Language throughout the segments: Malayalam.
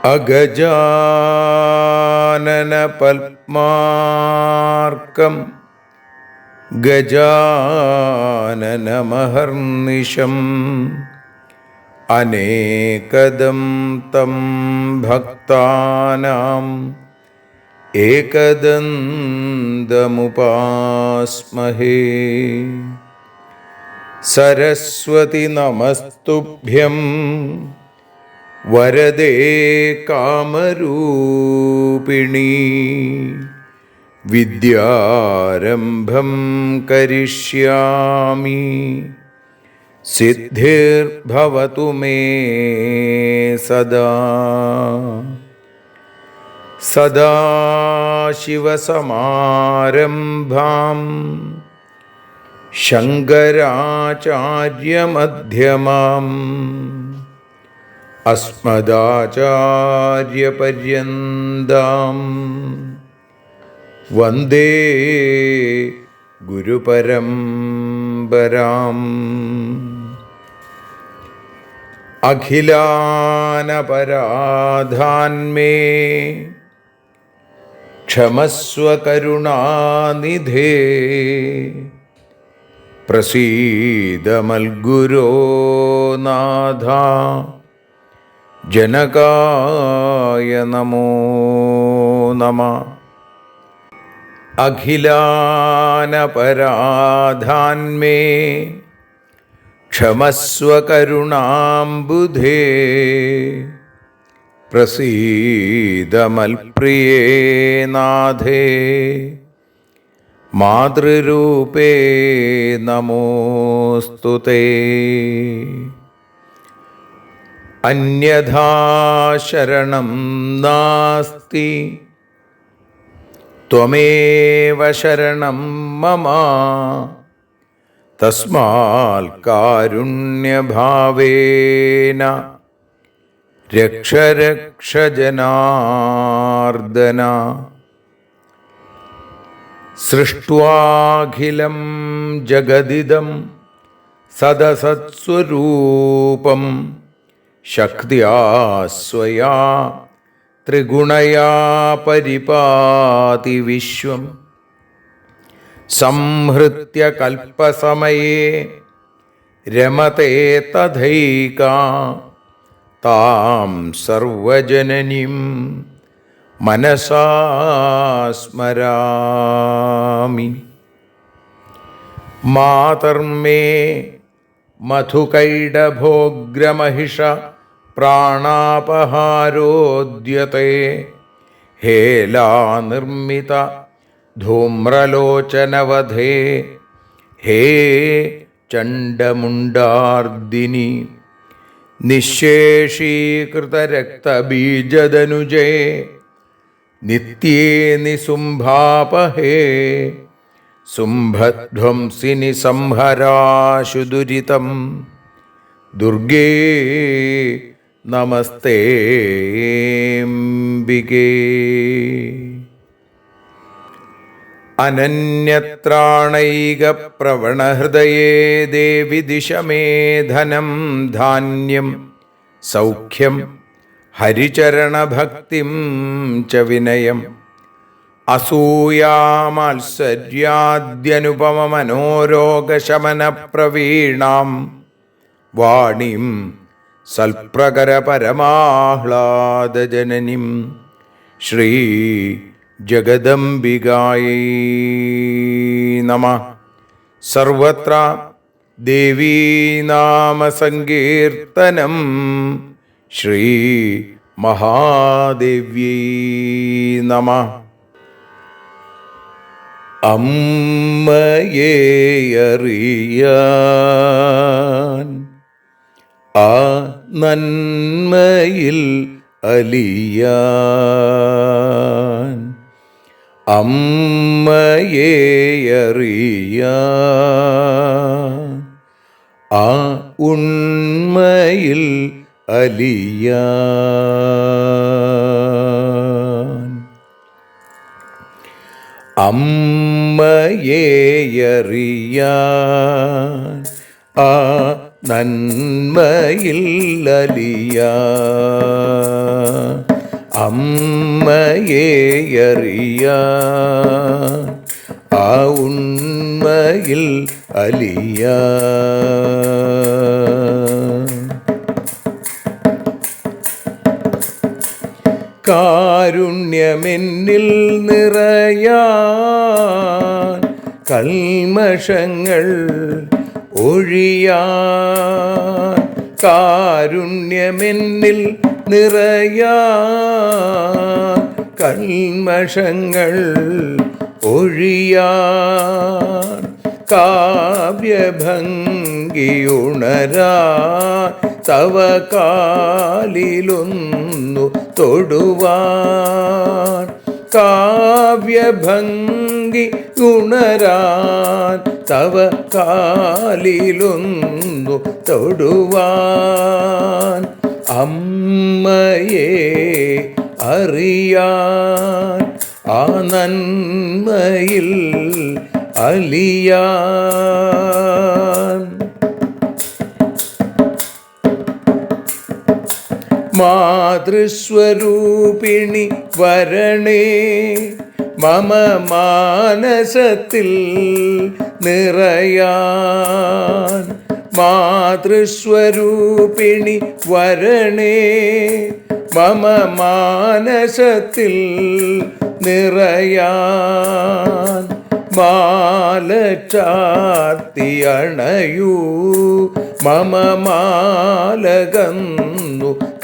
അഗജാനന പത്മാർക്കം ഗജാനനമഹർനിശം അനേകദം തം ഭക്താനാം ഏകദന്തമുപാസ്മഹേ. സരസ്വതി നമസ്തുഭ്യം വരദേ കാമരൂപിണി. വിദ്യാരംഭം കരിഷ്യാമി സിദ്ധിർഭവതു മേ സദാ. സദാശിവസമാരംഭാം ശങ്കരാചാര്യമധ്യമാം അസ്മദാചാര്യപര്യന്താം വന്ദേ ഗുരുപരമ്പരാം. അഖിലാനപരാധാന്മേ ക്ഷമസ്വ കരുണാനിധേ. പ്രസീദ മൽഗുരോ നാഥ ജനകായ നമോ നമഃ. അഖിലാനപരാധാന്മേ ക്ഷമസ്വ കരുണാംബുധേ. പ്രസീദ മൽപ്രിയേ നാഥേ മാതൃരൂപേ നമോസ്തുതേ. അന്യഥാ ശരണം നാസ്തി ത്വമേവ ശരണം മമ. തസ്മാൽ കാരുണ്യഭാവേന രക്ഷ രക്ഷ ജനാർദ്ദന. സൃഷ്ട്വാഖിലം ജഗദിദം സദസത്സ്വരൂപം ശക്തിയാ സ്വയാ ത്രിഗുണയാ പരിപാതി വിശ്വം. സംഹൃത്യ കൽപ്പസമയേ രമതേ തഥൈകാ. താം സർവജനനീം മനസാ സ്മരാമി. മാതർമേ മധുകൈടഭോഗ്രമഹിഷ പ്രാണാപഹാരോദ്യത്തെ. ഹേലാനിർമ്മിത ധൂമ്രലോചനവധേ. ഹേ ചണ്ഡമുണ്ഡാർദിനി. നിശേഷീകൃതരക്തബീജദനുജേ നിത്യേ നിസുംഭാപഹേ. സുംഭധ്വംസിനി സംഹരാശു ദുരിതം. ദുർഗേ നമസ്തേംബികേ. അനന്യത്രാണൈകപ്രവണഹൃദയേ ദേവി ദിശ മേ ധനം ധാന്യം സൗഖ്യം ഹരിചരണഭക്തിം ച വിനയം. അസൂയാമാത്സര്യാദ്യനുപമമനോരോഗശമനപ്രവീണാം വാണീം സൽപ്രകരപരമാഹ്ലാദജനനീം ശ്രീ ജഗദംബികായൈ നമഃ. സർവത്ര ദേവീനാമസങ്കീർത്തനം ശ്രീ മഹാദേവ്യൈ നമഃ. അമ്മയെ അറിയാൻ ആ നന്മയിൽ അലിയാൻ, അമ്മയെ അറിയാൻ ആ ഉണ്മയിൽ അലിയാൻ, അമ്മയെ അറിയാൻ ആ നന്മയിൽ അലിയാൻ, അമ്മയെ അറിയാൻ ആ ഉണ്മയിൽ അലിയാൻ. കാരുണ്യമെന്നിൽ നിറയാൻ, കൽമഷങ്ങൾ ഒഴിയാൻ, കാരുണ്യമെന്നിൽ നിറയാൻ, കൽമഷങ്ങൾ ഒഴിയാൻ, കാവ്യഭംഗിയുണരാൻ തവ കാലിലൊന്നു തൊടുവാൻ, കാവ്യഭംഗി ഉണരാൻ തവ കാലിലൊന്നു തൊടുവാൻ, അമ്മയെ അറിയാൻ ആ നന്മയിൽ അലിയാൻ. മാതൃസ്വരൂപിണി വരണേ മമ മാനസത്തിൽ നിറയാൻ, മാതൃസ്വരൂപിണി വരണേ മമ മാനസത്തിൽ നിറയാൻ, മാല ചാർത്തി അണയൂ മമ മാലകന്നു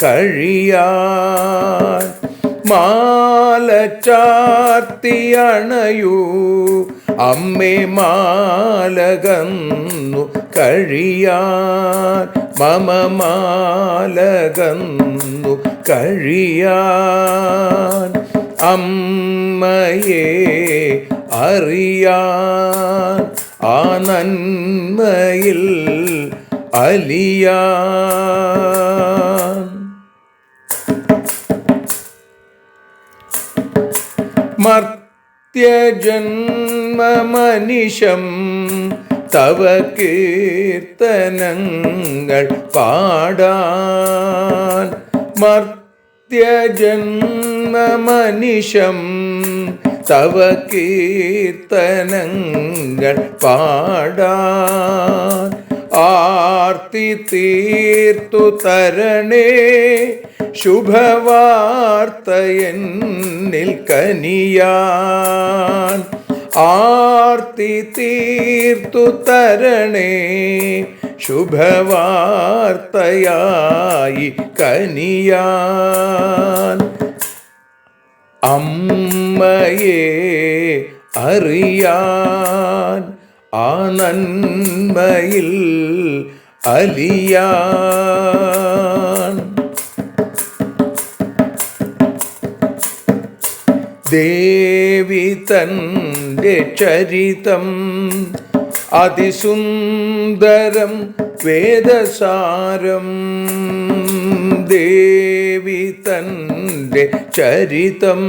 കഴിയാൻ, മാല ചാർത്തി അണയൂ അമ്മേ മാലകന്നു കഴിയാൻ, മമ മാലകന്നു കഴിയാൻ, അമ്മയെ അറിയാൻ ആ നന്മയിൽ അലിയാൻ. മർത്യജന്മമനിശം തവ കീർത്തനങ്ങൾ പാടാൻ, മർത്യജന്മമനിശം തവ കീർത്തനങ്ങൾ പാടാൻ, ആർത്തി തീർത്തു തരണേ ശുഭവാർത്ത എന്നിൽ കനിയാൻ, ആർത്തി തീർത്തു തരണേ ശുഭവാർത്തയായി കനിയാൻ, അമ്മയെ അറിയാൻ ആ നന്മയിൽ അലിയാൻ. ദേവി തൻ്റെ ചരിതം അതിസുന്ദരം വേദസാരം, ദേവി തൻ്റെ ചരിതം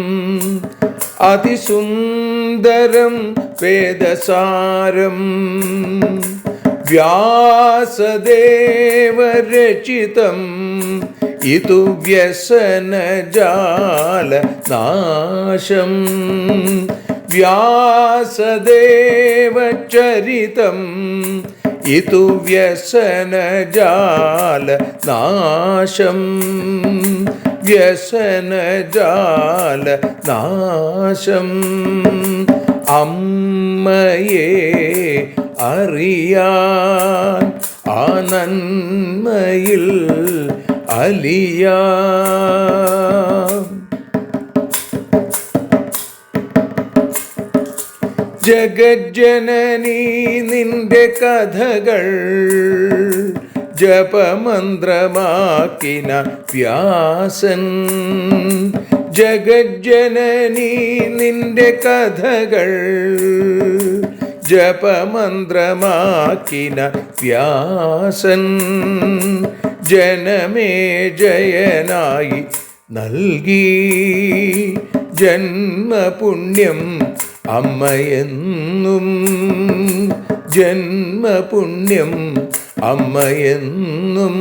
അതിസുന്ദരം വേദസാരം, വ്യാസദേവരചിതം ഇതു വ്യസനജാല നാശം, വ്യാസദേവചരിതം ഇതു വ്യസനജാല നാശം, വ്യസനജാല നാശം, അമ്മയെ അറിയാൻ ആ നന്മയിൽ അലിയാൻ. ജഗജ്ജനനീ നിന്റെ കഥകൾ ജപമന്ത്രമാക്കിന വ്യാസൻ. ജഗജ്ജനനീ നിന്റെ കഥകൾ ജപമന്ത്രമാക്കിന വ്യാസൻ. ജനമേ ജയനായി നൽകി ജന്മപുണ്യം അമ്മയെന്നും. ജന്മപുണ്യം അമ്മയെന്നും.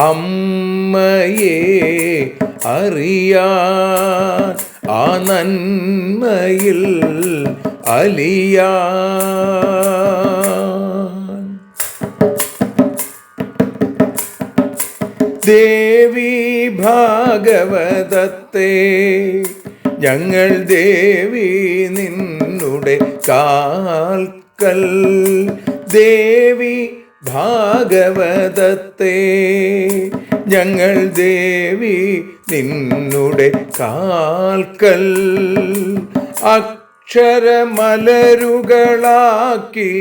അമ്മയെ അറിയാൻ ആ നന്മയിൽ അലിയാൻ. ദേവി ഭാഗവതത്തെ ഞങ്ങൾ ദേവി നിന്നുടെ കാൽക്കൽ. ദേവി ഭാഗവതത്തെ ഞങ്ങൾ ദേവി നിന്നുടെ കാൽക്കൽ. അക്ഷരമലരുകളാക്കി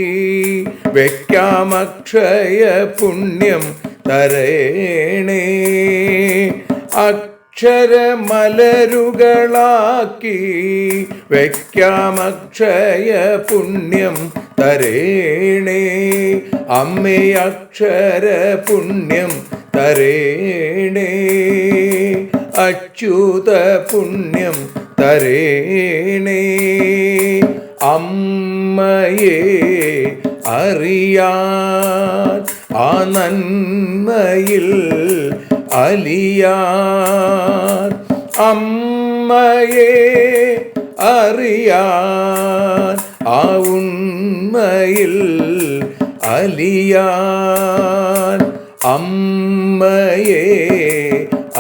വയ്ക്കാം അക്ഷയ പുണ്യം തരേണേ. അക്ഷരമലരുകളാക്കി വയ്ക്കാം അക്ഷയ പുണ്യം തരേണേ. അമ്മേ അക്ഷര പുണ്യം തരേണേ. അച്യുത പുണ്യം തരേണേ. അമ്മയെ അറിയാൻ ആ നന്മയിൽ അലിയാൻ. അമ്മയെ അറിയാൻ ആ ഉണ്മയിൽ അലിയാൻ. അമ്മയെ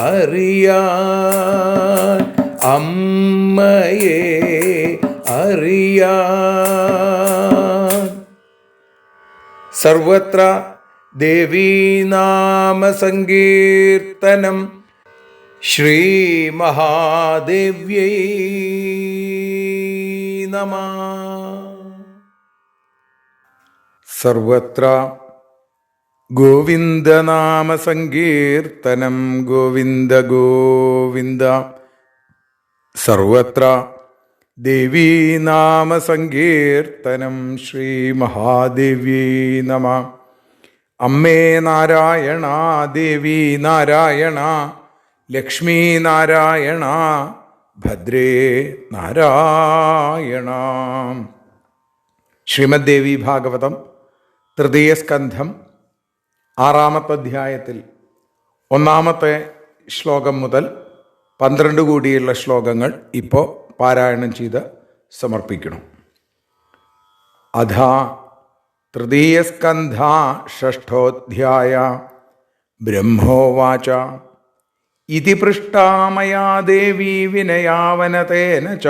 അറിയാൻ. അമ്മയെ അറിയാൻ. സർവത്ര ദേവീനാമസങ്കീർത്തനം. ശ്രീ മഹാദേവ്യൈ നമഃ. സർവത്ര ഗോവിന്ദനാമസങ്കീർത്തനം. ഗോവിന്ദ ഗോവിന്ദ. സർവത്ര ദേവീനാമസങ്കീർത്തനം. ശ്രീ മഹാദേവ്യൈ നമഃ. അമ്മേ നാരായണ, ദേവി നാരായണ, ലക്ഷ്മീ നാരായണ, ഭദ്രേ നാരായണ. ശ്രീമദ് ദേവി ഭാഗവതം തൃതീയ സ്കന്ധം 6-ാമത്തെ അധ്യായത്തിൽ 1-ാമത്തെ ശ്ലോകം മുതൽ 12 കൂടിയുള്ള ശ്ലോകങ്ങൾ ഇപ്പോൾ പാരായണം ചെയ്ത് സമർപ്പിക്കണം. അഥാ തൃതീയസ്കന്ധ 6-ോऽധ്യായ. ബ്രഹ്മോവാച ഇതി പൃഷ്ടാ മയാ ദേവീ വിനയാവനതേന ച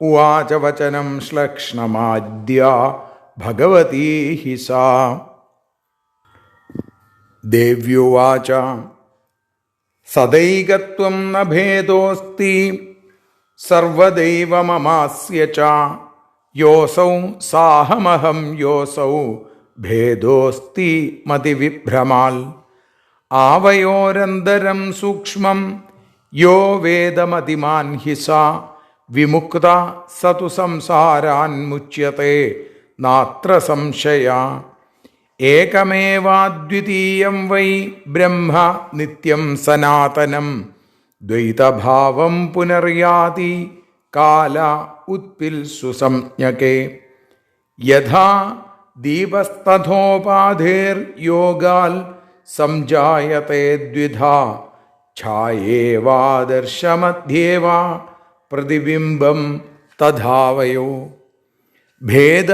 ഉവാച വചനം ശ്ലക്ഷ്ണമാദ്യ ഭഗവതീ ഹി സാ. ദേവ്യുവാച സദൈകത്വം ന ഭേദോസ്തി സർവദൈവമമാസ്യ ച യോസൗ സാഹമഹം യോസൗ ഭേദോസ്തി മതിവിഭ്രമാൽ. ആവയോരന്തരം സൂക്ഷ്മം യോ വേദമതിമാൻ ഹി സാ വിമുക്ത സതു സംസാരാന്മുച്യത്തെ നാത്ര സംശയ. ഏകമേവാദ്വിതീയം വൈ ബ്രഹ്മ നിത്യം സനാതനം ദ്വൈതഭാവം പുനർയാതി കാല ഉത്പിൽസു സംജ്ഞകേ. യഥാ ദീപസ്തഥോപാധേർയോഗാൽ സംജായത്തെ ദ്വിധാ ഛായേവാദർശമധ്യേവാ പ്രതിബിംബം തഥാവയോ. ഭേദ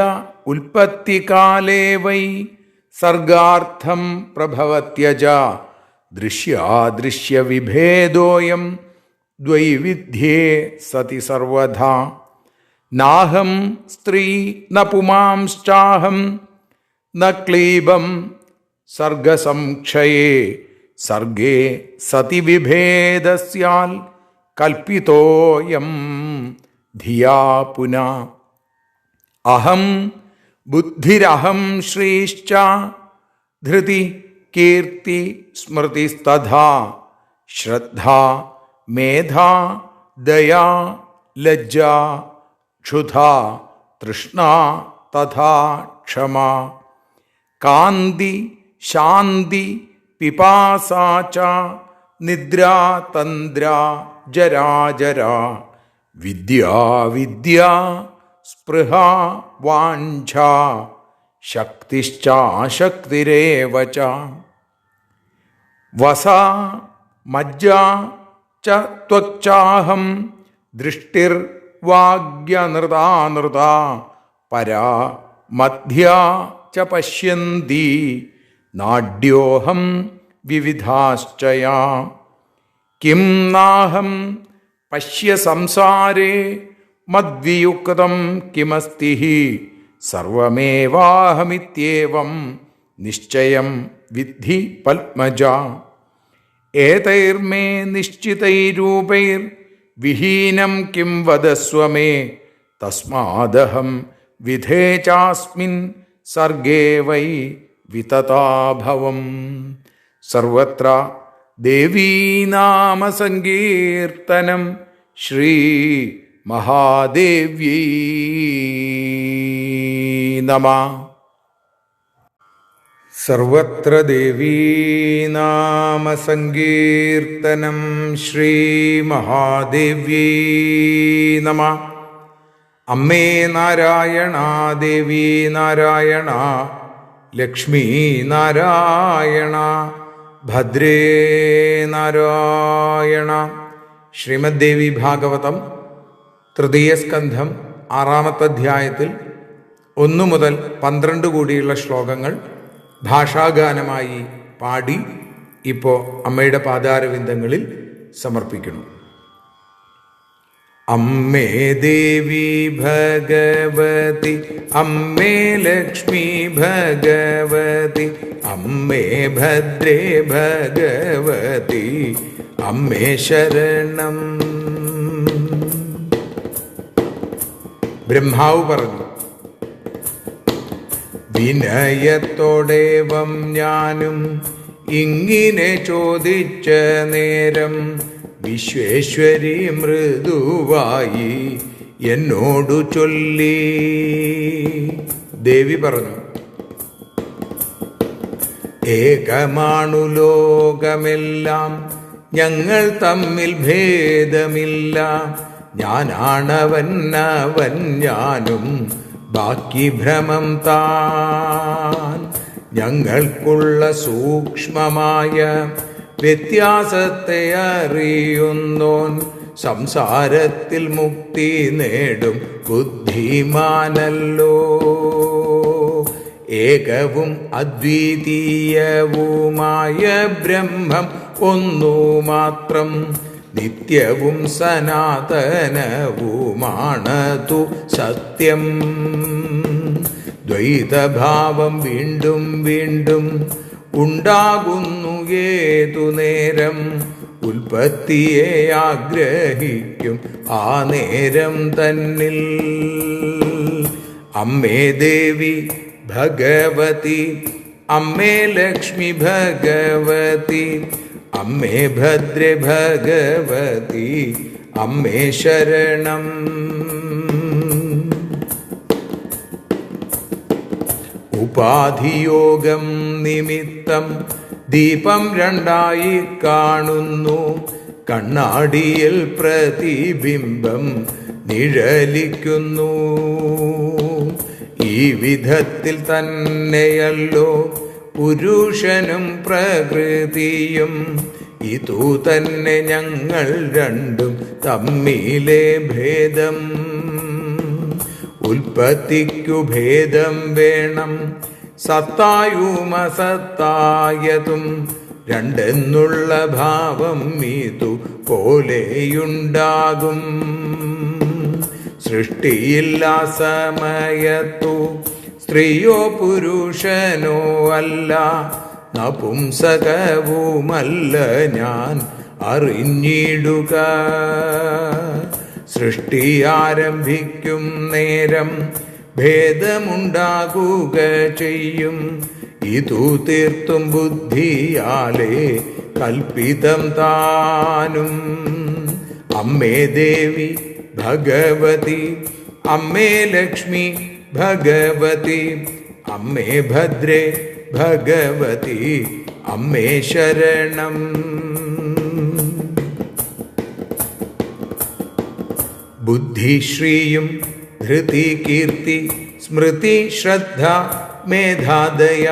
ഉൽപ്പത്തികാലേ വൈ സർഗാർത്ഥം പ്രഭവത്യജ ദൃശ്യാദൃശ്യവിഭേദോയം ദ്വൈവിധ്യേ സതി സർവധാ. നാഹം സ്ത്രീ ന പുമാംശ്ചാഹം ന ക്ലീബം സർഗസംക്ഷയേ സർഗേ സതി വിഭേദസ്യാൽ കൽപ്പിതോയം ധിയാ പുന. അഹം ബുദ്ധിരഹം ശ്രീശ്ച ധൃതി കീർത്തി സ്മൃതിസ്തഥാ ശ്രദ്ധാ മേധാ ദയാ ലജ്ജ ക്ഷുധാ തൃഷ്ണ തഥാ ക്ഷമ കാന്തി ശാന്തി പിപാസാ ച നിദ്രാ തന്ദ്ര ജരാജര വിദ്യാ വിദ്യ സ്പൃഹ വാഞ്ഛ ശക്തിശ്ചാശക്തിരേവ ച വസ മജ്ജ ച ത്വക്ചാഹം ദൃഷ്ടിർവാഗ്യനൃതാനൃത പരാ മധ്യാ ച പശ്യന്തി നാഡ്യോഹം വിവിധാശ്ചയാ കിം നാഹം പശ്യ സംസാരേ മദ്വിയുക്തം കിമസ്തി സർവമേവാഹമിത്യേവം നിശ്ചയം വിദ്ധി പത്മജ ഏതൈർമേ നിശ്ചിതൈരൂപൈർ വിഹീനം കിം വദസ്വ മേ തസ്മാദഹം വിധേ ചാസ്മിൻ സർഗേ വൈ വിതതാഭവം. സർവത്ര ദേവീനാമസങ്കീർത്തനം. ശ്രീ മഹാദേവ്യൈ നമഃ. സർവത്ര ദേവീനാമസങ്കീർത്തനം. ശ്രീ മഹാദേവ്യൈ നമഃ. അമ്മേ നാരായണ, ദേവി നാരായണ, ലക്ഷ്മീ നാരായണ, ഭദ്രേ നാരായണ. ശ്രീമദ് ദേവി ഭാഗവതം തൃതീയ സ്കന്ധം 6-ാമത്തെ അധ്യായത്തിൽ 1 മുതൽ 12 കൂടിയുള്ള ശ്ലോകങ്ങൾ ഭാഷാഗാനമായി പാടി ഇപ്പോൾ അമ്മയുടെ പാദാരവിന്ദങ്ങളിൽ സമർപ്പിക്കുന്നു. അമ്മേ ദേവി ഭഗവതി, അമ്മേ ലക്ഷ്മി ഭഗവതി, അമ്മേ ഭദ്രേ ഭഗവതി, അമ്മേ ശരണം. ബ്രഹ്മാവ് പറഞ്ഞു, വിനയത്തോടേവം ഞാനും ഇങ്ങനെ ചോദിച്ച നേരം വിശ്വേശ്വരി മൃദുവായി എന്നോടു ചൊല്ലി. ദേവി പറഞ്ഞു, ഏകമാണു ലോകമെല്ലാം, ഞങ്ങൾ തമ്മിൽ ഭേദമില്ല. ഞാനാണവൻ അവൻ ഞാനും, ബാക്കി ഭ്രമം താൻ. ഞങ്ങൾക്കുള്ള സൂക്ഷ്മമായ വ്യത്യാസത്തെ അറിയുന്നോൻ സംസാരത്തിൽ മുക്തി നേടും ബുദ്ധിമാനല്ലോ. ഏകവും അദ്വിതീയവുമായ ബ്രഹ്മം ഒന്നു മാത്രം, നിത്യവും സനാതനവുമാണതു സത്യം. ദ്വൈതഭാവം വീണ്ടും വീണ്ടും ഉണ്ടാകുന്നു ഏതു നേരം, ഉൽപ്പത്തിയെ ആഗ്രഹിക്കും ആ നേരം തന്നിൽ. അമ്മേ ദേവി ഭഗവതി, അമ്മേ ലക്ഷ്മി ഭഗവതി, അമ്മേ ഭദ്രേ ഭഗവതി, അമ്മേ ശരണം. ഉപാധിയോഗം നിമിത്തം ദീപം രണ്ടായി കാണുന്നു, കണ്ണാടിയിൽ പ്രതിബിംബം നിഴലിക്കുന്നു. ഈ വിധത്തിൽ തന്നെയല്ലോ പുരുഷനും പ്രകൃതിയും, ഇതു തന്നെ ഞങ്ങൾ രണ്ടും തമ്മിലെ ഭേദം. ഉൽപ്പത്തിക്കു ഭേദം വേണം, സത്തായും അസത്തായതും രണ്ടെന്നുള്ള ഭാവം ഇതു പോലെയുണ്ടാകും. സൃഷ്ടിയില്ലാ സമയത്തു സ്ത്രീയോ പുരുഷനോ അല്ല, നപുംസകവുമല്ല ഞാൻ അറിഞ്ഞിടുക. സൃഷ്ടി ആരംഭിക്കും നേരം ഭേദമുണ്ടാകുക ചെയ്യും. ഇതു തീർത്തും ബുദ്ധിയാലേ കൽപ്പിതം താനും. അമ്മേ ദേവി ഭഗവതി, അമ്മേ ലക്ഷ്മി ഭഗവതി, അമ്മേ ഭദ്രേ ഭഗവതി, അമ്മേ ശരണം. ബുദ്ധിശ്രീയും ധൃതി കീർത്തി സ്മൃതി ശ്രദ്ധ മേധാദയ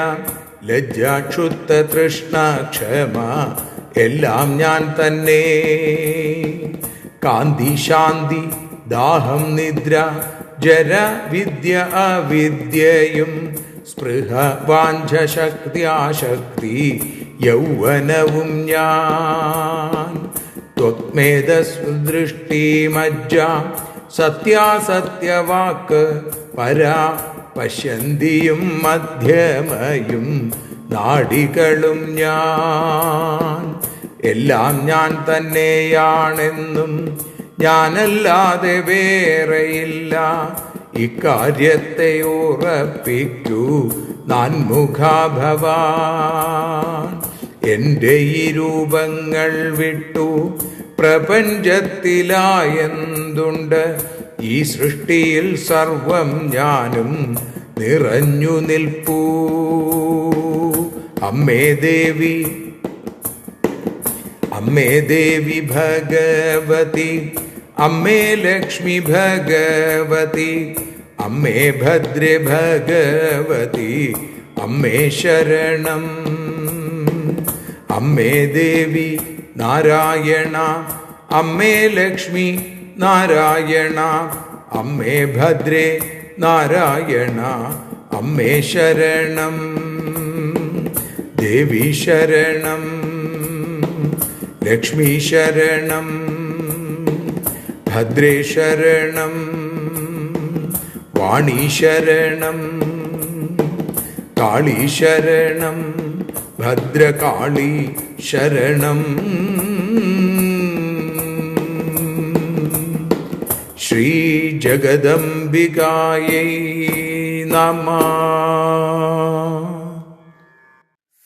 ലജ്ജാക്ഷുത്ത തൃഷ്ണ ക്ഷമ എല്ലാം ഞാൻ തന്നെ. കാന്തി ശാന്തി ദാഹം നിദ്ര ജര വിദ്യ അവിദ്യയും സ്പൃഹ വാഞ്ച ശക്തി ആശക്തി യൗവനവും ഞാൻ. ത്വത്മേധസ്ദൃഷ്ടി മജ്ജ സത്യാസത്യവാക്ക് പരാ പശ്യന്തിയും മധ്യമയും നാഡികളും ഞാൻ. എല്ലാം ഞാൻ തന്നെയാണെന്നും ഞാനല്ലാതെ വേറെയില്ല. ഇക്കാര്യത്തെ ഉറപ്പിക്കൂ നാൻമുഖാഭവാൻ. എൻ്റെ ഈ രൂപങ്ങൾ വിട്ടു പ്രപഞ്ചത്തിലായെന്തുണ്ട്? ഈ സൃഷ്ടിയിൽ സർവം ഞാനും നിറഞ്ഞു നിൽപ്പൂ. അമ്മേ ദേവി, അമ്മേ ദേവി ഭഗവതി, അമ്മേ ലക്ഷ്മി ഭഗവതി, അമ്മേ ഭദ്രേ ഭഗവതി, അമ്മേ ശരണം. അമ്മേ ദേവി നാരായണ, അമ്മേ ലക്ഷ്മി നാരായണ, അമ്മേ ഭദ്രേ നാരായണ, അമ്മേ ശരണം. ദേവി ശരണം, ലക്ഷ്മി ശരണം, ഭദ്രേ ശരണം, വാണി ശരണം, കാളി ശരണം, ഭദ്രകാളി ശരണം. ശ്രീ ജഗദംബികായൈ നമഃ.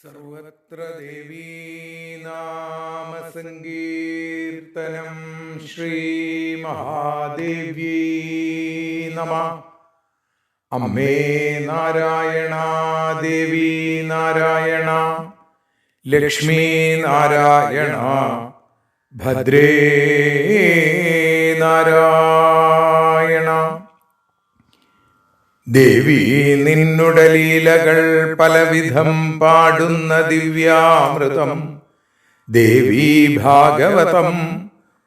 സർവത്ര ദേവീ നാമ സങ്കീർത്തനം. ശ്രീ മഹാദേവ്യൈ നമഃ. അമ്മേ നാരായണ, ദേവി നാരായണ, ലക്ഷ്മി നാരായണ, ഭദ്രേ നാരായണ. ദേവി നിന്നുടെ ലീലകൾ പലവിധം പാടുന്ന ദിവ്യാമൃതം. ദേവി ഭാഗവതം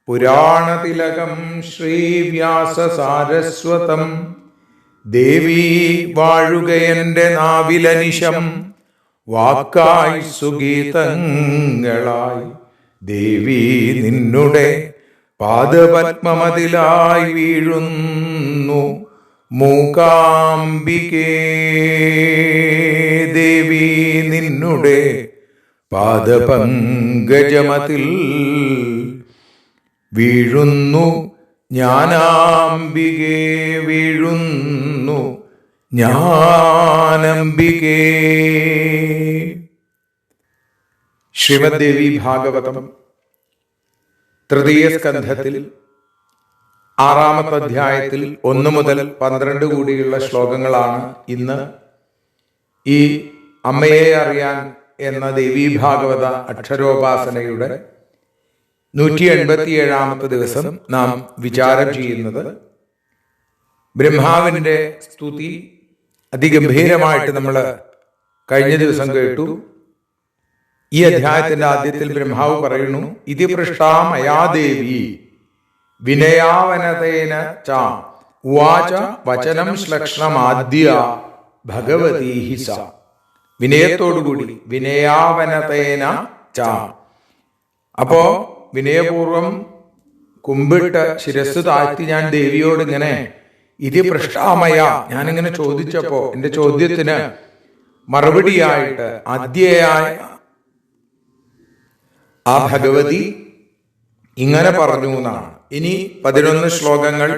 പുരാണതിലകം ശ്രീവ്യാസ സാരസ്വതം. ദേവി വാഴുകയെന്റെ നാവിലനിശം വാക്കായി സുഗീതങ്ങളായി. ദേവി നിന്നുടെ പാദപത്മമതിലായി വീഴുന്നു മൂകാംബികേ. ദേവി നിന്നുടെ പാദപങ്കജമതിൽ വീഴുന്നു ജ്ഞാനാംബികേ, വീഴുന്നു ജ്ഞാനാംബികേ. ശ്രീമദ് ദേവി ഭാഗവതം തൃതീയ സ്കന്ധത്തിൽ 6-ാമത്തെ അധ്യായത്തിൽ 1 മുതൽ 12 കൂടിയുള്ള ശ്ലോകങ്ങളാണ് ഇന്ന് ഈ അമ്മയെ അറിയാൻ എന്ന ദേവീ ഭാഗവത അക്ഷരോപാസനയുടെ 187-ാമത്തെ ദിവസം നാം വിചാരം ചെയ്യുന്നത്. ബ്രഹ്മാവിന്റെ സ്തുതി അതിഗംഭീരമായിട്ട് നമ്മൾ കഴിഞ്ഞ ദിവസം കേട്ടു. ഈ അധ്യായത്തിന്റെ ആദ്യത്തിൽ ബ്രഹ്മാവ് പറയുന്നു, ഇതി പൃഷ്ടാ മയാ ദേവി വിനയാവനതേന ച ഉവാച വചനം ശ്ലക്ഷണമാദ്യ ഭഗവതി ഹിസ. വിനയത്തോടുകൂടി വിനയാവനതേന ച. അപ്പോ വിനയപൂർവം കുമ്പിട്ട് ശിരസ് താഴ്ത്തി ഞാൻ ദേവിയോട് ഇങ്ങനെ ഇതി പൃഷ്ടാമയ, ഞാനിങ്ങനെ ചോദിച്ചപ്പോ എന്റെ ചോദ്യത്തിന് മറുപടിയായിട്ട് ആദ്യയായ ആ ഭഗവതി ഇങ്ങനെ പറഞ്ഞു എന്നാണ്. ഇനി 11 ശ്ലോകങ്ങൾ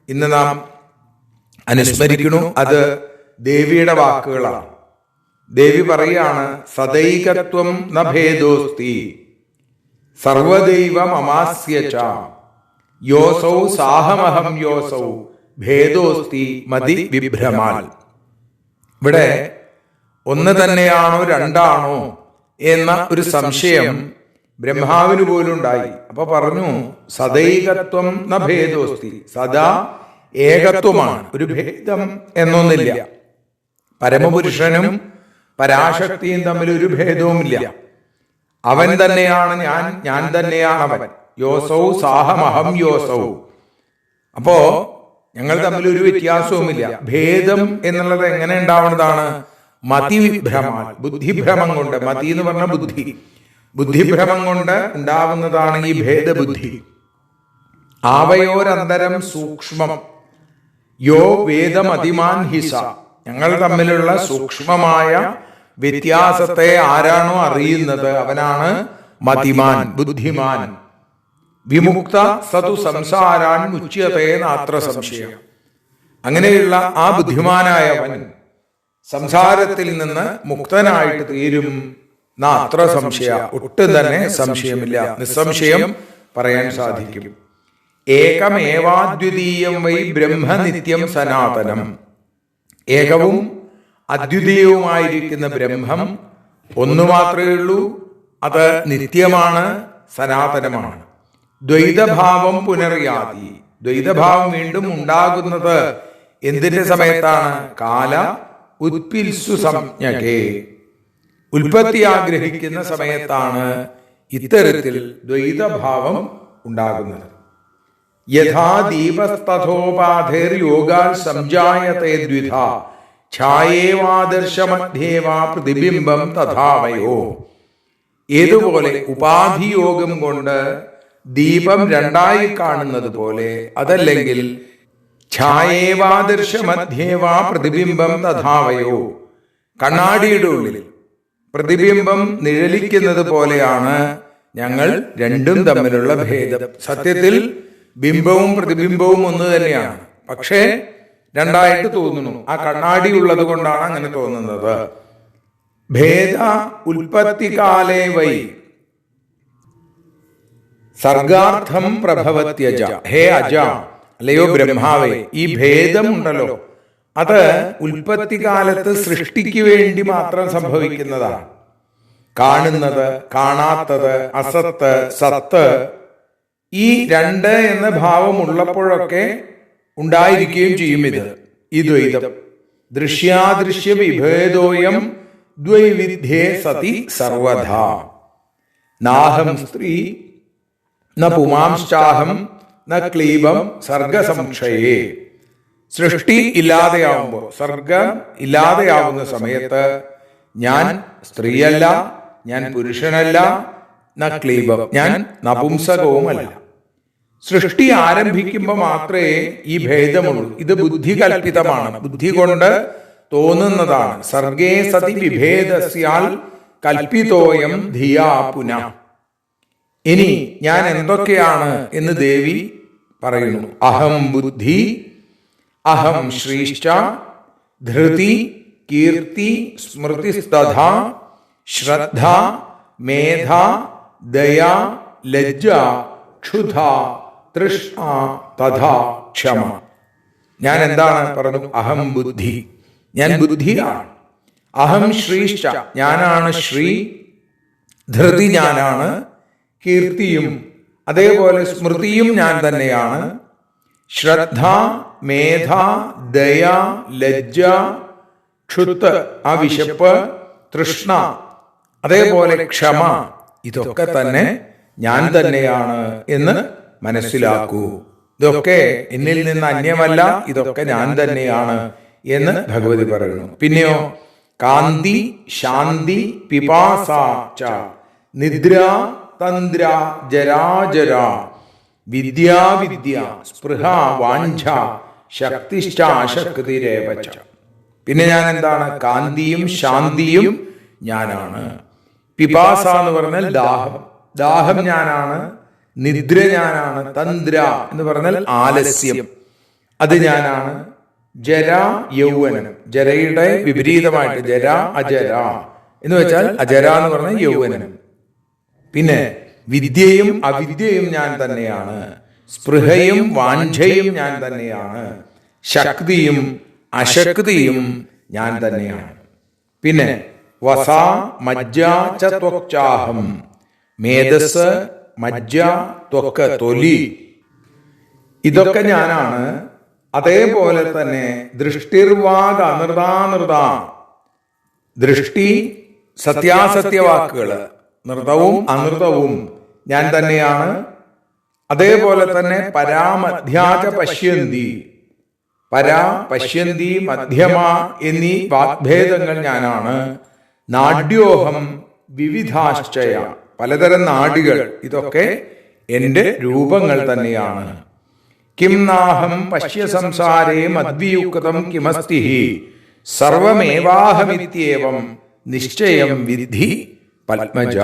ഇന്ന് നാം അനുസ്മരിക്കണു. അത് ദേവിയുടെ വാക്കുകളാണ്. ദേവി പറയാണ്, സദൈകത്വം ന ഭേദോസ്തി സർവദൈവ മമാസ്യ ച യോസൗ സാഹമഹം യോസൗ ഭേദോസ്തി മതി വിഭ്രമാൽ. ഇവിടെ ഒന്ന് തന്നെയാണോ രണ്ടാണോ എന്ന ഒരു സംശയം ബ്രഹ്മാവിന് പോലും ഉണ്ടായി. അപ്പൊ പറഞ്ഞു, സദൈകത്വം ന ഭേദോസ്തി, സദാ ഏകത്വമാണ്, ഒരു ഭേദം എന്നൊന്നില്ല. പരമപുരുഷനും പരാശക്തിയും തമ്മിൽ ഒരു ഭേദവുമില്ല. അവൻ തന്നെയാണ് ഞാൻ, ഞാൻ തന്നെയാണ് അവൻ. യോസൗ സാഹമഹം യോസൗ. അപ്പോ ഞങ്ങൾ തമ്മിൽ ഒരു വ്യത്യാസവുമില്ല. ഭേദം എന്നുള്ളത് എങ്ങനെ ഉണ്ടാവുന്നതാണ്? മതിഭ്രമാൽ, ബുദ്ധിഭ്രമം കൊണ്ട്. മതി എന്ന് പറഞ്ഞ ബുദ്ധി, ബുദ്ധിഭ്രമം കൊണ്ട് ഉണ്ടാവുന്നതാണ് ഈ ഭേദബുദ്ധി. ആവയോരന്തരം സൂക്ഷ്മം യോ വേദമതിമാൻ ഹിസ. ഞങ്ങൾ തമ്മിലുള്ള സൂക്ഷ്മമായ വ്യത്യാസത്തെ ആരാണോ അറിയുന്നത് അവനാണ് മതിമാൻ, ബുദ്ധിമാൻ. വിമുക്ത സതു സംസാരാൻ മുച്യതേ നാത്ര സംശയം. അങ്ങനെയുള്ള ആ ബുദ്ധിമാനായവൻ സംസാരത്തിൽ നിന്ന് മുക്തനായിട്ട് തീരും. നാത്ര സംശയ, ഒട്ടും തന്നെ സംശയമില്ല, നിസ്സംശയം പറയാൻ സാധിക്കും. ഏകമേവാദ്വിതീയം വൈ ബ്രഹ്മനിത്യം സനാതനം. ഏകവും അദ്വിതീയവുമായിരിക്കുന്ന ബ്രഹ്മം ഒന്നു മാത്രമേ ഉള്ളൂ. അത് നിത്യമാണ്, സനാതനമാണ്. ദ്വൈതഭാവം പുനർയാതി. ദ്വൈതഭാവം വീണ്ടും ഉണ്ടാകുന്നത് എന്തിന്റെ സമയത്താണ്? കാല ഉത്പിൽസു സംജ്ഞകേ. ഉൽപ്പത്തി ആഗ്രഹിക്കുന്ന സമയത്താണ് ഇത്തരത്തിൽ ദ്വൈതഭാവം ഉണ്ടാകുന്നത്. യഥാ ദീപസ്തഥോപാധേർ യോഗാൽ സംജായത്തെ ദ്വിധ ഛായേവാദർശമധ്യേവാ പ്രതിബിംബം തഥാവയോ. ഏതുപോലെ ഉപാധിയോഗം കൊണ്ട് ദീപം രണ്ടായി കാണുന്നത് പോലെ, അതല്ലെങ്കിൽ ഛായേവാദർശമധ്യേവാ പ്രതിബിംബം തഥാവയോ, കണ്ണാടിയുടെ ഉള്ളിൽ പ്രതിബിംബം നിഴലിക്കുന്നത് പോലെയാണ് ഞങ്ങൾ രണ്ടും തമ്മിലുള്ള ഭേദം. സത്യത്തിൽ ബിംബവും പ്രതിബിംബവും ഒന്ന് തന്നെയാണ്, പക്ഷേ രണ്ടായിട്ട് തോന്നുന്നു. ആ കണ്ണാടി ഉള്ളത് കൊണ്ടാണ് അങ്ങനെ തോന്നുന്നത്. ഭേദ ഉൽപ്പത്തികാലേ വൈ സർഗാർത്ഥം പ്രഭവത്യജ. ഹേ അജ, അല്ലയോ ബ്രഹ്മാവേ, ഈ ഭേദം ഉണ്ടല്ലോ, അത് ഉൽപ്പത്തി കാലത്ത് സൃഷ്ടിക്ക് വേണ്ടി മാത്രം സംഭവിക്കുന്നതാണ്. കാണുന്നത്, കാണാത്തത്, അസത്ത്, സത്ത്, ഈ രണ്ട് എന്ന ഭാവം ഉള്ളപ്പോഴൊക്കെ ഉണ്ടായിരിക്കുകയും ചെയ്യും ഈ ദ്വൈതം. ദൃശ്യാദൃശ്യ വിഭേദോയം ദ്വൈവിധ്യേ സതി സർവധാ. നാഹം സ്ത്രീ ന പുമാംശ്ചാഹം ന ക്ലീബം സർഗസംക്ഷയേ. സൃഷ്ടി ഇല്ലാതെയാവുമ്പോൾ, സർഗം ഇല്ലാതെയാവുന്ന സമയത്ത് ഞാൻ സ്ത്രീയല്ല, ഞാൻ പുരുഷനല്ല, ന ക്ലീബം, ഞാൻ നപുംസകവുമല്ല. സൃഷ്ടി ആരംഭിക്കുമ്പോൾ മാത്രമേ ഈ ഭേദമുള്ളൂ. ഇത് ബുദ്ധി കൽപ്പിതമാണ്, ബുദ്ധി കൊണ്ട് തോന്നുന്നതാണ്. സർഗേ സതി വിഭേദസ്യാൽ കൽപ്പിതോയം ധിയാ പുനഃ. ഇനി ഞാൻ എന്തൊക്കെയാണ് എന്ന് ദേവി പറയുന്നു. അഹം ബുദ്ധി, അഹം ശ്രീശ്ച, ധൃതി, കീർത്തി, സ്മൃതിസ്തഥാ, ശ്രദ്ധ, മേധ, ദയ, ലജ്ജ, ക്ഷുധ, തൃഷ്ണ, തഥാ ക്ഷമ. ഞാൻ എന്താണ് പറഞ്ഞു? അഹം ബുദ്ധി, ഞാൻ ബുദ്ധിയാണ്. അഹം ശ്രീശ്ച, ഞാനാണ് ശ്രീ. ധൃതി, ഞാനാണ്. കീർത്തിയും അതേപോലെ സ്മൃതിയും ഞാൻ തന്നെയാണ്. ശ്രദ്ധ, മേധ, ദയ, ലജ്ജ, ക്ഷുത്ത്, ആ വിശപ്പ്, തൃഷ്ണ, അതേപോലെ ക്ഷമ, ഇതൊക്കെ തന്നെ ഞാൻ തന്നെയാണ് എന്ന് മനസ്സിലാക്കൂ. ഇതൊക്കെ എന്നിൽ നിന്ന് അന്യമല്ല, ഇതൊക്കെ ഞാൻ തന്നെയാണ് എന്ന് ഭഗവതി പറയുന്നു. പിന്നെയോ കാന്തി, ശാന്തി, പിപാസ ച, നിദ്ര, തന്ദ്ര, ജരാജര, വിദ്യാവിദ്യ, സ്പൃഹ, വാഞ്ഛ, ശക്തിശ്ചാശക്തിരേവച. പിന്നെ ഞാൻ എന്താണ്? കാന്തിയും ശാന്തിയും ഞാനാണ്. പിപാസ എന്ന് പറഞ്ഞാൽ ദാഹം, ദാഹം ഞാനാണ്. നിദ്ര ഞാനാണ്. തന്ദ്ര എന്ന് പറഞ്ഞാൽ ആലസ്യം, അത് ഞാനാണ്. ജര യൗവനം, ജരയുടെ വിപരീതമായിട്ട് ജര അജര എന്ന് വെച്ചാൽ അജര എന്ന് പറഞ്ഞാൽ യൗവനം. പിന്നെ വിദ്യയും അവിദ്യയും ഞാൻ തന്നെയാണ്, സ്പൃഹയും വാഞ്ഛയും ഞാൻ തന്നെയാണ്, ശക്തിയും അശക്തിയും ഞാൻ തന്നെയാണ്. പിന്നെ വസ മജ്ജ ച ത്വക്ചാഹം, മേധസ് മജ്ജ ത്വക്ക് തൊലി, ഇതൊക്കെ ഞാനാണ്. അതേപോലെ തന്നെ ദൃഷ്ടിർവാഗ് അനൃതാനൃത, ദൃഷ്ടി സത്യാസത്യവാക്കുകൾ നൃതവും അനൃതവും ഞാൻ തന്നെയാണ്. അതേപോലെ തന്നെ പരാമധ്യാച പശ്യന്തി, പരാ പശ്യന്തി മധ്യമ എന്നീ വാഗ്ഭേദങ്ങൾ ഞാനാണ്. നാഡ്യോഹം വിവിധാശ്ചയ, പലതരം നാഡികൾ, ഇതൊക്കെ എൻ്റെ രൂപങ്ങൾ തന്നെയാണ്. കിം നാഹം പശ്യ സംസാരേ മദ്വിയുക്തം കിമസ്തി സർവമേവാഹമിത്യേവം നിശ്ചയം വിദ്ധി പത്മജ.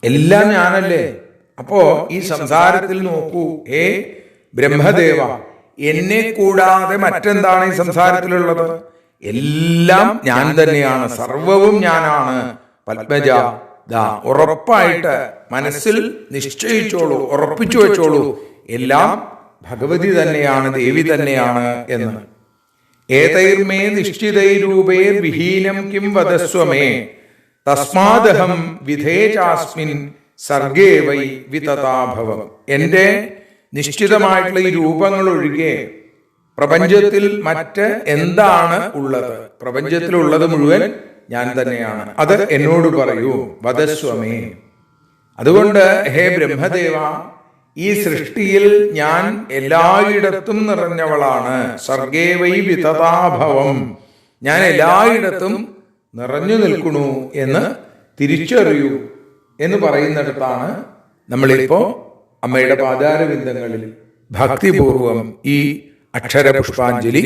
എല്ലാം ഞാനല്ലേ. അപ്പോ ഈ സംസാരത്തിൽ നോക്കൂ, ഹേ ബ്രഹ്മദേവ, എന്നെ കൂടാതെ മറ്റെന്താണ് ഈ സംസാരത്തിലുള്ളത്? എല്ലാം ഞാൻ തന്നെയാണ്, സർവവും ഞാനാണ്. പത്മജ, ദാ ഉറപ്പായിട്ട് മനസ്സിൽ നിശ്ചയിച്ചോളൂ, ഉറപ്പിച്ചു വെച്ചോളൂ, എല്ലാം ഭഗവതി തന്നെയാണ്, ദേവി തന്നെയാണ് എന്ന്. ഏതൈർമേ നിശ്ചിതൈരൂപേർ വിഹീനം കിം വദസ്വമേ തസ്മാദഹം വിധേചാസ്മിൻ സർഗേ വൈ വിതതാഭവം. എൻ്റെ നിശ്ചിതമായിട്ടുള്ള ഈ രൂപങ്ങൾ ഒഴികെ പ്രപഞ്ചത്തിൽ മറ്റ് എന്താണ് ഉള്ളത്? പ്രപഞ്ചത്തിലുള്ളത് മുഴുവൻ ഞാൻ തന്നെയാണ്, അത് എന്നോട് പറയൂ, വദസ്വമേ. അതുകൊണ്ട് ഹേ ബ്രഹ്മദേവ, ഈ സൃഷ്ടിയിൽ ഞാൻ എല്ലായിടത്തും നിറഞ്ഞവളാണ്. സർഗേ വൈ വിതതാഭവം, ഞാൻ എല്ലായിടത്തും നിറഞ്ഞു നിൽക്കണു എന്ന് തിരിച്ചറിയൂ എന്ന് പറയുന്നിടത്താണ് നമ്മളിപ്പോ അമ്മയുടെ പാദാരവിന്ദങ്ങളിൽ ഭക്തിപൂർവം ഈ അക്ഷരപുഷ്പാഞ്ജലി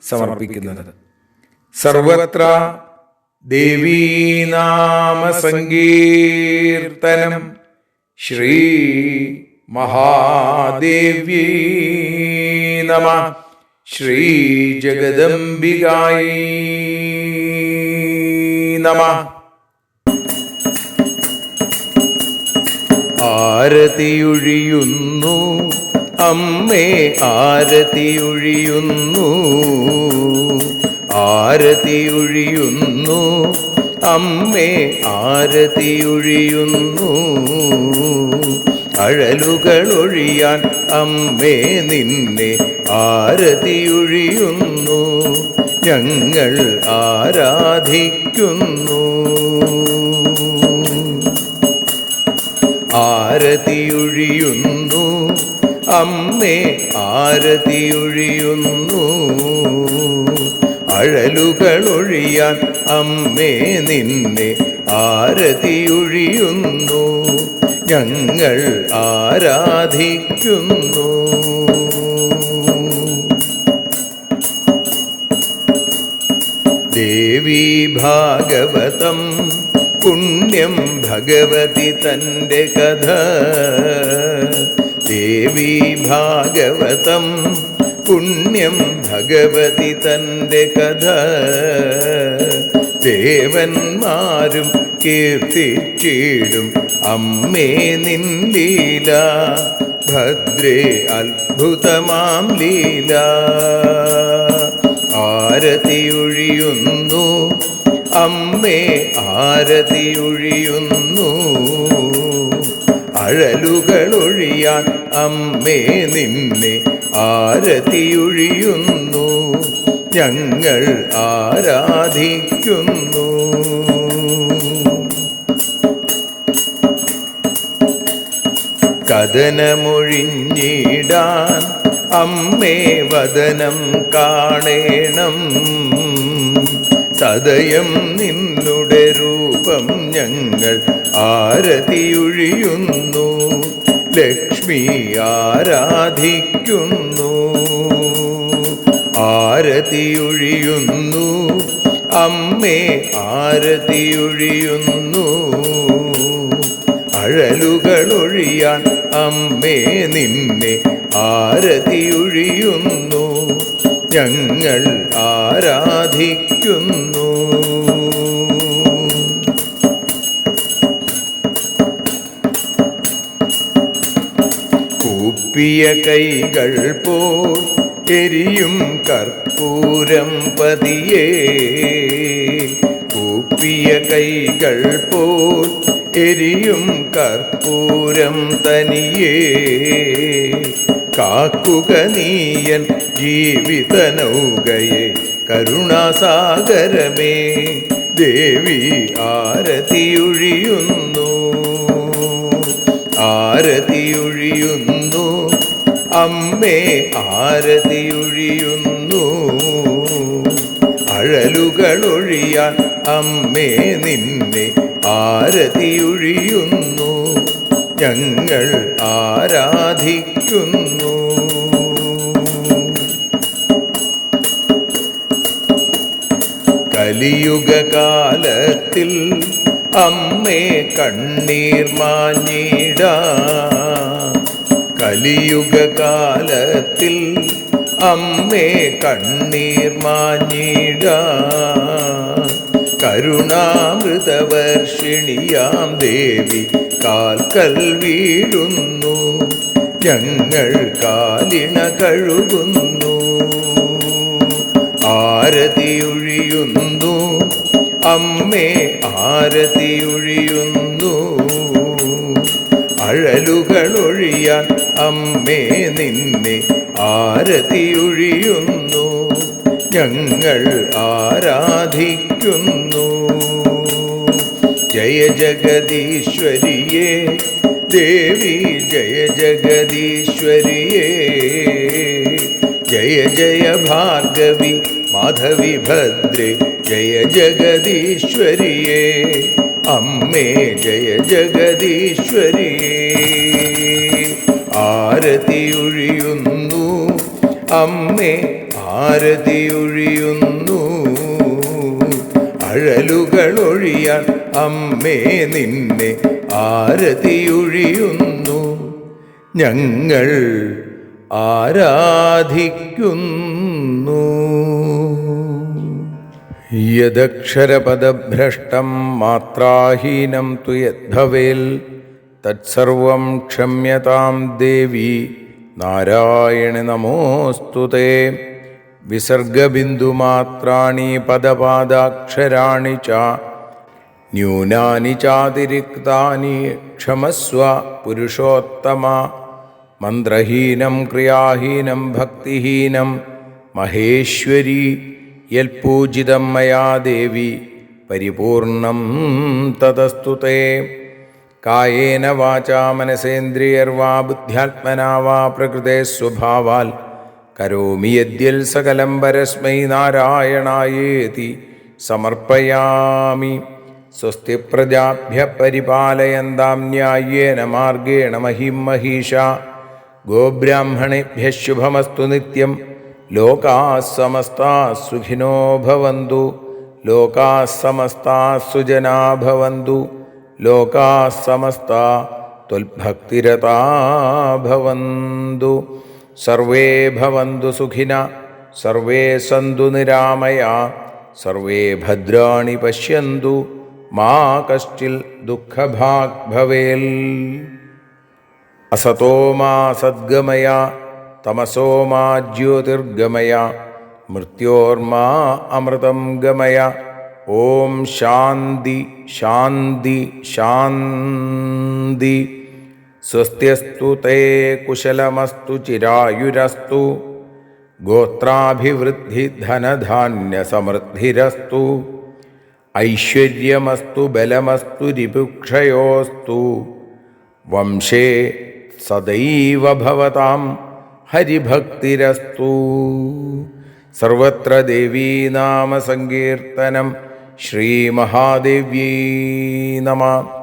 സമർപ്പിക്കുന്നത്. സർവത്ര ദേവീനാമ സങ്കീർത്തനം ശ്രീ മഹാദേവ്യൈ നമഃ. ശ്രീ ജഗദംബികായൈ നമഃ. ആരതിയൊഴിയുന്നു അമ്മേ, ആരതിയൊഴിയുന്നു, ആരതിയൊഴിയുന്നു അമ്മേ, ആരതിയൊഴിയുന്നു. അഴലുകളൊഴിയാൻ അമ്മേ നിന്നെ ആരതിയൊഴിയുന്നു, ഞങ്ങൾ ആരാധിക്കുന്നു. ആരതിയൊഴിയുന്നു അമ്മേ, ആരതിയൊഴിയുന്നു. അഴലുകളൊഴിയാൻ അമ്മേ നിന്നെ ആരതിയൊഴിയുന്നു, ഞങ്ങൾ ആരാധിക്കുന്നു. ദേവി ഭാഗവതം പുണ്യം ഭഗവതി തൻ്റെ കഥ. ദേവി ഭാഗവതം പുണ്യം ഭഗവതി തൻ്റെ കഥ. ദേവന്മാരും കീർത്തിച്ചിടും അമ്മേ നിൻ ലീല, ഭദ്രേ അത്ഭുതമാം ലീല. ആരതിയൊഴിയുന്നു അമ്മേ, ആരതിയൊഴിയുന്നു. അഴലുകളൊഴിയാൻ അമ്മേ നിന്നെ ആരതിയൊഴിയുന്നു, ഞങ്ങൾ ആരാധിക്കുന്നു. കഥനമൊഴിഞ്ഞിടാൻ അമ്മേ വദനം കാണേണം. സദയം നിന്നുടെ രൂപം ഞങ്ങൾ ആരതിയൊഴിയുന്നു, ലക്ഷ്മി ആരാധിക്കുന്നു. ആരതിയൊഴിയുന്നു അമ്മേ, ആരതിയൊഴിയുന്നു. അഴലുകളൊഴിയാൻ അമ്മേ നിന്നെ ആരതിയൊഴിയുന്നു, ഞങ്ങൾ ആരാധിക്കുന്നു. കൂപ്പിയ കൈകൾ പോൽ എരിയും കർപ്പൂരം പതിയേ, കൂപ്പിയ കൈകൾ പോൽ എരിയും കർപ്പൂരം തനിയേ, കാക്കുക നീയൻ ജീവിത നൗകയെ കരുണാസാഗരമേ. ദേവി ആരതിയൊഴിയുന്നു, ആരതിയൊഴിയുന്നു, അമ്മേ ആരതിയൊഴിയുന്നു. അഴലുകളൊഴിയാൻ അമ്മേ നിന്നെ ആരതിയൊഴിയുന്നു, ഞങ്ങൾ ആരാധിക്കുന്നു. കലിയുഗകാലത്തിൽ അമ്മേ കണ്ണീർ മാഞ്ഞിടാം, കലിയുഗകാലത്തിൽ അമ്മേ കണ്ണീർ മാഞ്ഞിടാം. കരുണാമൃതവർഷിണിയാം ദേവി കാൽക്കൽ വീഴുന്നു, ഞങ്ങൾ കാലിണ കഴുകുന്നു. ആരതിയൊഴിയുന്നു അമ്മേ ആരതിയൊഴിയുന്നു, അഴലുകളൊഴിയാൻ അമ്മേ നിന്നെ ആരതിയൊഴിയുന്നു, ഞങ്ങൾ ആരാധിക്കുന്നു. ജയ ജഗദീശ്വരിയേ ദേവി, ജയ ജഗദീശ്വരിയേ, ജയ ജയ ഭാർഗവി മാധവി ഭദ്രേ, ജയ ജഗദീശ്വരിയേ അമ്മേ, ജയ ജഗദീശ്വരിയേ. ആരതിയൊഴിയുന്നു അമ്മേ ആരതിയൊഴിയുന്നു, അഴലുകളൊഴിയാൻ അമ്മേ നിന്നെ ആരതിയൊഴിയുന്നു, ഞങ്ങൾ ആരാധിക്കുന്നു. യദക്ഷരപദഭ്രഷ്ടം മാത്രാഹീനം തു യദ്ഭവേൽ തത്സർവം ക്ഷമ്യതാം ദേവി നാരായണ നമോസ്തുതേ. വിസർഗബിന്ദുമാത്രാണി പദപാദാക്ഷരാണി ച ന്യൂനാനി ചാതിരിക്താനി ക്ഷമസ്വ പുരുഷോത്തമ. മന്ത്രഹീനം ക്രിയാഹീനം ഭക്തിഹീനം മഹേശ്വരി യൽപൂജിതം മയാ ദേവി പരിപൂർണം തതസ്തുതേ. കായേന വാചാ മനസേന്ദ്രിയർവാ ബുദ്ധ്യാത്മനാ വാ പ്രകൃതേ സ്വഭാവാൽ കരോമി യദ്യൽ സകലം പരസ്മൈ നാരായണായേതി സമർപ്പയാമി. സ്വസ്തി പ്രജാഭ്യഃ പരിപാലയന്താം ന്യായേന മാർഗേണ മഹിം മഹീഷാ. ഗോബ്രാഹ്മണേഭ്യഃ ശുഭമസ്തു നിത്യം. ലോകാഃ സമസ്താഃ സുഖിനോ ഭവന്തു. ലോകാഃ സമസ്താഃ സുജനാഃ ഭവന്തു. ലോകാഃ സമസ്താഃ ത്വൽഭക്തിരതാ ഭവന്തു. സർവേ ഭവന്തു സുഖിനഃ. സർവേ സന്തു നിരാമയാ. സർവേ ഭദ്രാണി പശ്യന്തു. മാ കശ്ചിൽ ദുഃഖഭാഗ് ഭവേൽ. അസതോ മാ സദ്ഗമയ. തമസോ മാ ജ്യോതിർഗമയ. മൃത്യോർമാ അമൃതം ഗമയ. ഓം ശാന്തി ശാന്തി ശാന്തി. സ്വസ്ത്യസ്തു തേ കുശലമസ്തു ചിരായുരസ്തു. ഗോത്രാഭിവൃദ്ധി ധനധാന്യസമൃദ്ധിരസ്തു. ഐശ്വര്യമസ്തു ബലമസ്തു രിപുക്ഷയോസ്തു. വംശേ സദൈവ ഭവതാം ഹരിഭക്തിരസ്തു. സർവത്ര ദേവീനാമസങ്കീർത്തനം. ശ്രീമഹാദേവ്യൈ നമഃ.